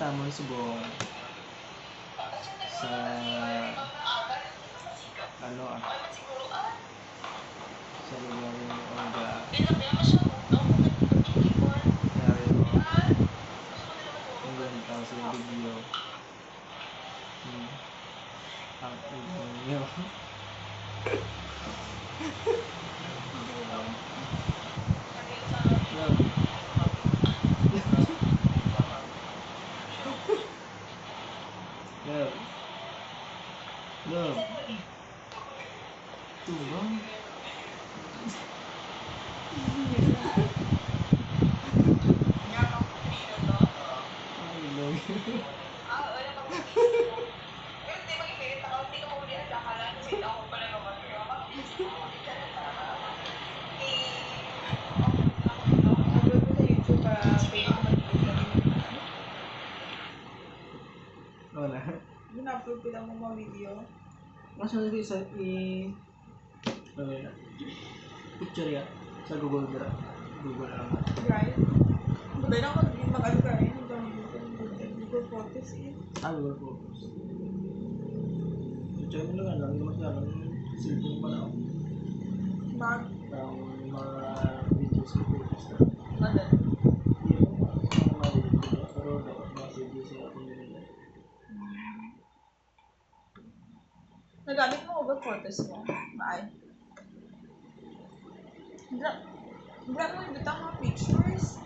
namon subong sa ano sa lugar ng Olga. Ang tao sa video. Ang inyo. Love. Turang. Wala. Gina-upload ko lang mga video. Mas hindi sa picture ya sa Google Drive. Google Drive? Dahil ako mag-ano ka rin. Google Photos eh. Google Photos. Picture mo lang lang. Hindi naman kaya lang cellphone pa na ako. Parang mga videos ko photos na. Ano? Hindi mo mga videos ko. Pero dapat mga videos yung ako nila. Nagamit mo Google Photos mo? Maay. Hindi mo ibitang mga pictures.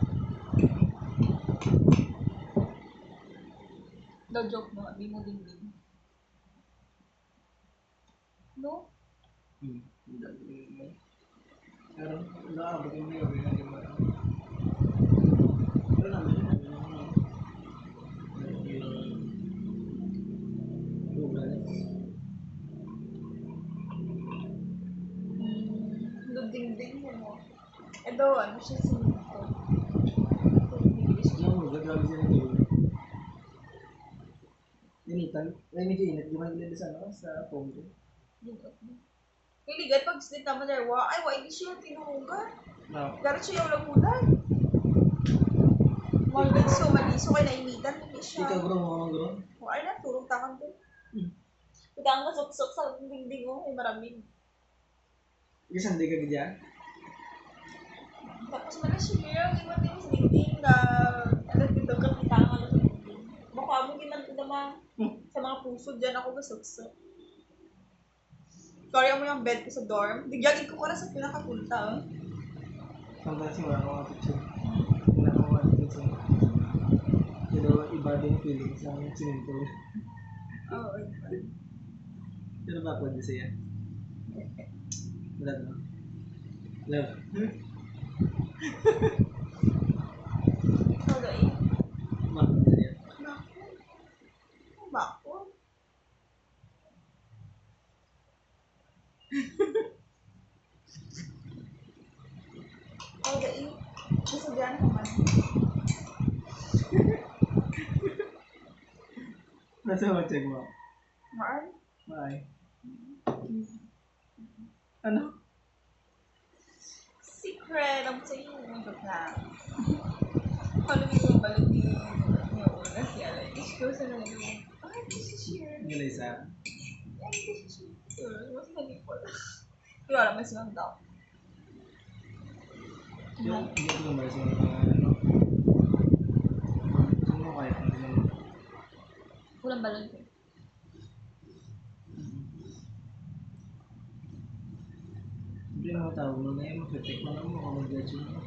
The joke mo, di mo din. No? Hindi. Pero naabot yung video na yung mga pero namin Ding mo. Ito, ano siya sinito? grabe sila dito. Initan, may medyo init, di ba nila sa phone ko? Kiligat pag snit naman dahil hindi siya tinuhugan. No. Pero siya yung lagulan. Maliso kayo nainitan, hindi siya. Ikaw bro, Ay na, turong tangan ko. Ito ang masuksok sa dingding mo, may maraming. Isang di ka gaya? Tapos man na siya, iwan din sa dingding na dito ka kitangan sa dingding. Baka mo giman ko naman sa mga puso dyan ako masuksok. Sorry mo yung bed ko sa dorm. Digyagin ko na sa pinakapunta. Sometimes yung wala akong picture. Wala akong picture. Pero iba din feeling sa sininto. Oo, iba. Pero ba pwede siya? Wala na. Love. Okay. Bakit siya? Bakit? Okay. Gusto dyan naman. Nasa mo check mo? Maan? Bye. Ano? Secret. Ang sa iyo. Ang joke na. Kalumi ko yung balik ni una si Alay. Ikaw sa nang ito. This is share. Gila isa. This is share. Mas naging ko lang. Pero alam mo silang daw. Yung hindi ko naman sa mga ano. Sino mo kaya? Walang balon ko. Hindi mo tawag mo na yun. Mag-check mo lang mo kung mag-judge mo.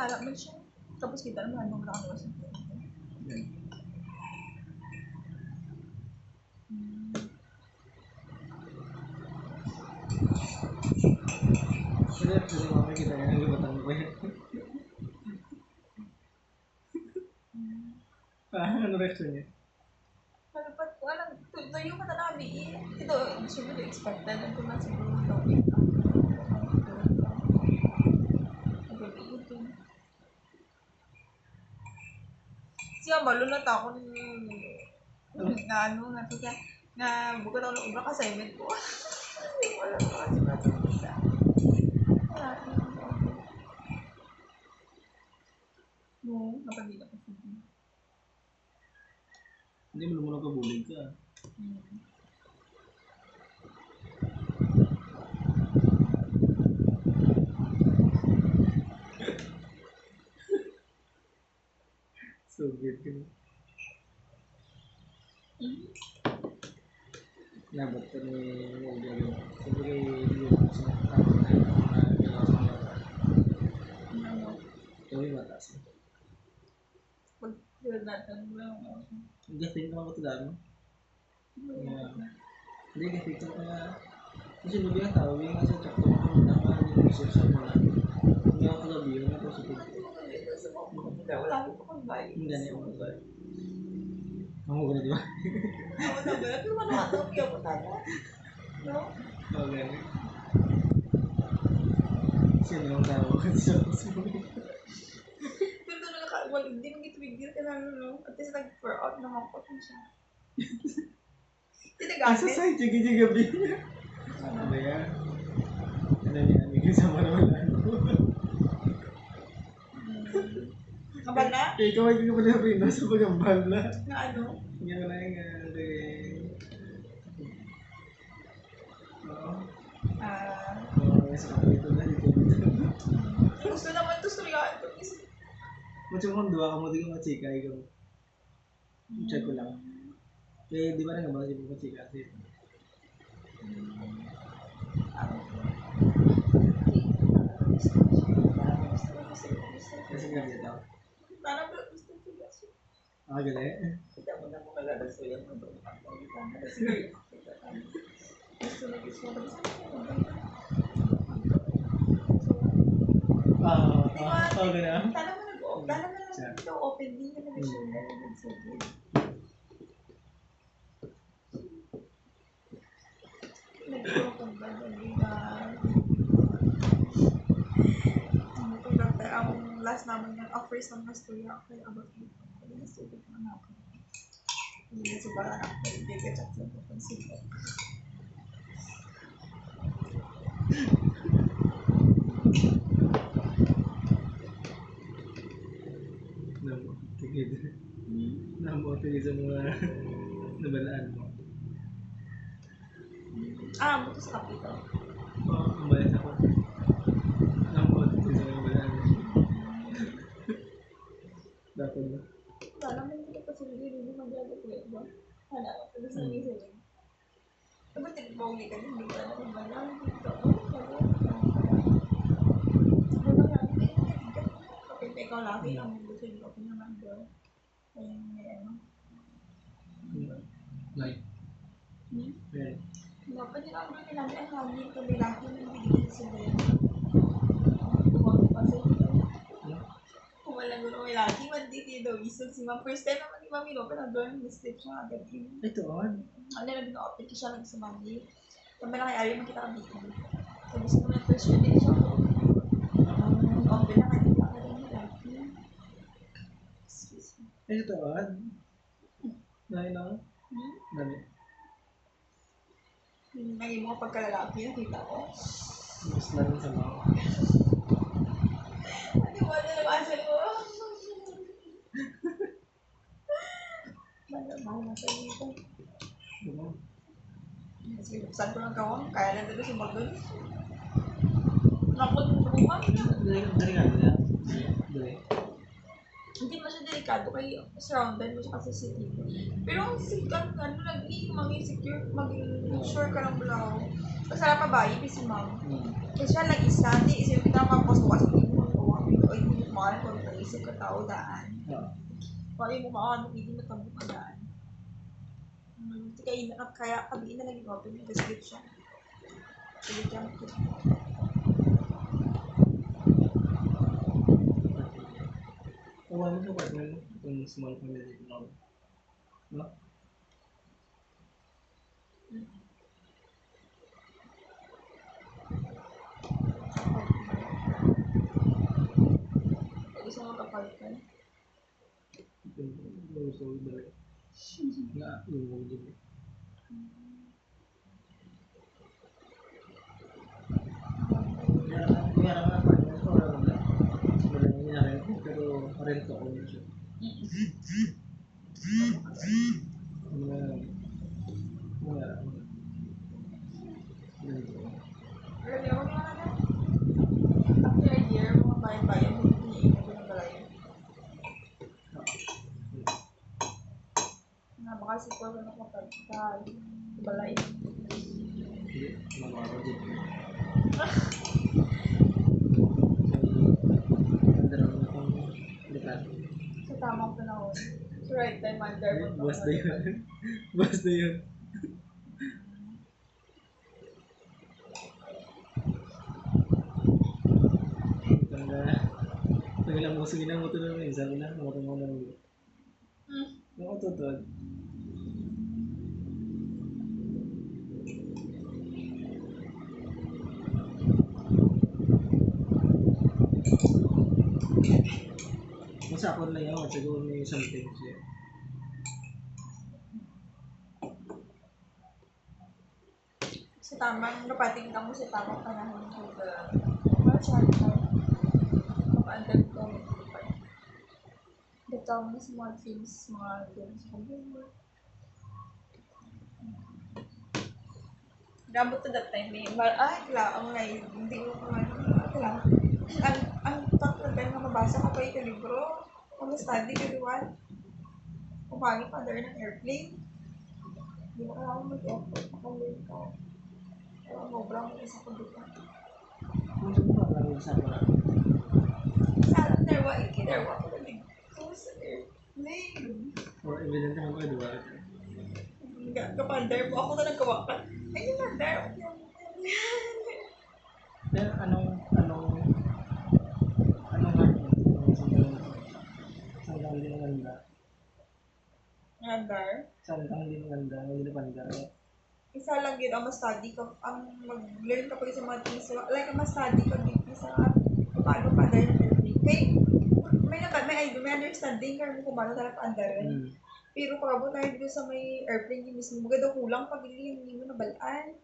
Alam mo siya. Tapos kita naman anong nakakawas ng pwede. Kasi mamaya kita nga nalibatan mo ba yan? Ano reaction niya? Malapat ko, alam, tayo ka na namin. Ito, siguro expected. Ito na siguro topic. Siya, balo na takon na ano, na ito na bukat ako ng ubra ka assignment ko. Wala ko kasi ba ito isa. No, kapag dito ko sige. Hindi mo naman kabulig ka. So weird ka na. Nabot ka ni Olga yun. Sabi kay yun sa tapos na yun na galaw sa mga Ano? ito yung matas. Pag yun natin, wala mo. Gating ka ako ito dami. Hindi gating ka kaya kasi nung yung tao yung nasa chak ko ako naman yung research sa mga hindi ako kagabi yung ako sa pinto. Wala ko kang balik. Hindi na yung mga ba? Kamu ko na di ba? Ako na ba? Pero manakatap yung putana. No? Oo gano'n. Sino yung tao kasi sa Facebook? Pero doon nakakawal, hindi nang itibigil ka na, no? At least nag-pour out naman ko siya. Hindi Asa nag-amin. sa jigi gabi niya? Ano ba yan? Ano niya? Amigin sa manawalan ko. Kabal na? Eh, ikaw ay ka pala rin nasa pagambal na. Na ano? Nga na yung oo. Oo, sa kapito na dito. Gusto naman to sulihan. Macam kung dua kamu tingin macika ikaw. Check ko lang. Eh, di ba na nga ba si macika kasi? Kasi nga dito. Parang gusto ko kasi. Gali. Kita mo na kung nalalas ko yan. Gusto na gusto mo. Gano'n. Tala mo nag-open. Tala mo lang dito open din na nag-show na nag-segment. Nag-open ba? Ang last naman yung offers ng Astoria ako kaya about dito. Kaya nasulit na ako. Hindi na subaran ako. Hindi ka chat sa pagkansito. Namotigid sa mga nabalaan mo. Buto sa kapito. Oo, ang balas ako. Namotigid sa mga nabalaan mo. Dapat ba? Wala naman ko kasi hindi mag-gaga ko yun ba? Wala ako. Pero sa mga sila. Dapat tinibawag ka hindi ka na kung balang dito. Wala lang. Kapit ikaw lagi ang gusto nyo ako naman doon. Ayun may ano. Like? Yeah. Dapat yung ang namin ang hangin kami lagi ng bigyan sila yun. Tuwag kasi ito. Kung walang gulo may lagi, manditi daw. Isog si ma'am. First time naman ni Mami Lope na doon. Mislip siya agad yun. Ito on. Ano na bin-open ko siya lang sa Mami. Sabi na kay Ari, makita kami dito. Sabi ko na first year din siya. Open na kaya kita ka rin lagi. Excuse me. Ito on. Dahil na? Dali. Naging mga pagkalalaki, nakita ko. Mas na rin sa mga. Ano ba na nabasa ko? Mahal na tayo dito. Diba? Kasi buksan ko ng kawang, kaya lang dito si Magdon. Nakot ng rumah. Dali nga nila. Dali. Hindi mo siya delikado kaya surrounded mo siya kasi city. Pero ang sikat ka, maging secure, maging sure ka lang bulaw. Masarap pa ba? Ibig si ma'am. Kasi siya lang isa, hindi isip kita makapos mo kasi hindi mo magawa. O hindi mo makalan kung naisip ka tao daan. Kaya mo makalan, hindi mo tabo ka daan. Kaya kabiin na naging open yung description. Sige ka mo. Kawan mo sa partner mo. Itong small family now. No? Gusto mo kapalitan? Gusto ko dali. Nga, yung mo dali. Kaya nga partner ko, wala niya rin. Pero Rento ko yun siya. Mga ganito. Alam niyo, kung mga ano, after a year, mga bayan-bayan, hindi ko ng balay. Na baka si Paul na kapag sa balay. Hindi, mga dito. Ganda rin itong delikado. Sa tamang panahon. So right time, under mo. Buwas na yun. Buwas na yun. Tanggal mo sige na mo ito naman. Sabi na, mo ito mo naman. Ano ito ito? Masa ako lang yun. Siguro may something siya. Sa tamang, napating ka mo sa tamang panahon ko ba? Para sa akin, maka-under ko. Bitaw mo sa mga films, mga films ko. Gabot to that time eh. Ang hindi ko kumano. Ang top na time na mabasa ko pa yung libro. Kung study ka diwan. Kung paano pa ng airplane. Hindi mo kailangan mag-effort. Makalit ka. Pero mobrang isa ko dito. Kung saan ba lang yung sabi na? Sa derwa, ikiderwa ko na dito sa airplane. Or evident naman ko, di ba? Kapag mo ako na nagkawakan. Ayun na, derwa. Pero anong nga yun? Saan lang din ang ganda? Andar. Saan lang din ang ganda? Ang ginapanda. Isa lang yun, ang ma-study ka, ang mag-learn ka pag sa mga things, like, ang ma-study ka dito sa paano pa-under ng airplane. May understanding ka kung paano talaga pa-under. Pero pag abot tayo dito sa may airplane yung mismo, maganda kulang pag hindi mo nabalaan.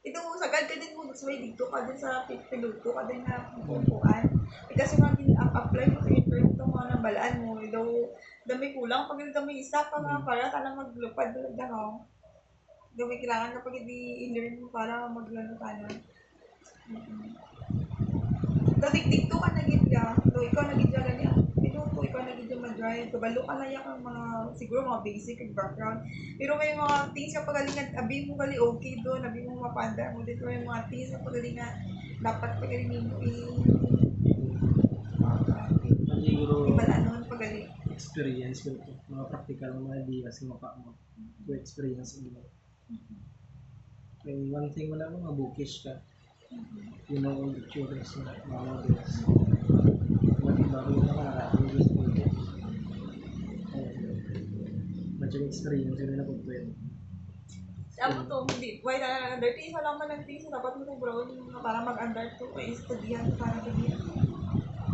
Ito, sagad ka din mo, sa may dito ka din sa piloto ka din na pupuan. Kasi mga apply mo sa intern itong mga nabalaan mo, daw may kulang, pag may isa pa nga para ka na maglupad talaga ako. May kailangan kapag hindi i-learn mo para maglano ka na. Dikdik to ka na gid ka. Ikaw na gid ka niya. Pinuto, ikaw na gid ma-drive. Kabalo ka na yung mga, siguro mga basic and background. Pero may mga things ka pagalingan, abi mo gali okay doon, abi mo mapanda mo dito. May mga things ka pagalingan, dapat pagalingan mo Siguro, ibalanon pagaling. experience ko ito. Mga practical mga ideas mo pa mo. To experience mo. May one thing wala mo, mabukish ka. You know all the theories na mga models. Mag-iba ko yung mga nakakagis mo ito. Medyo experience yun na po yun. Ako to, hindi. Why na under tea? Wala man ng tea. Dapat mo itong brown para mag-under to. Ay, studihan mo para ganyan.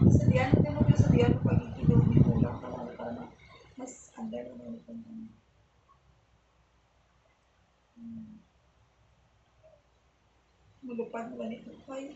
Studihan mo din mo yung studihan mo pag-ikidaw mo yung kulang para mas under mo ito. Mulupad mo ganito. Why?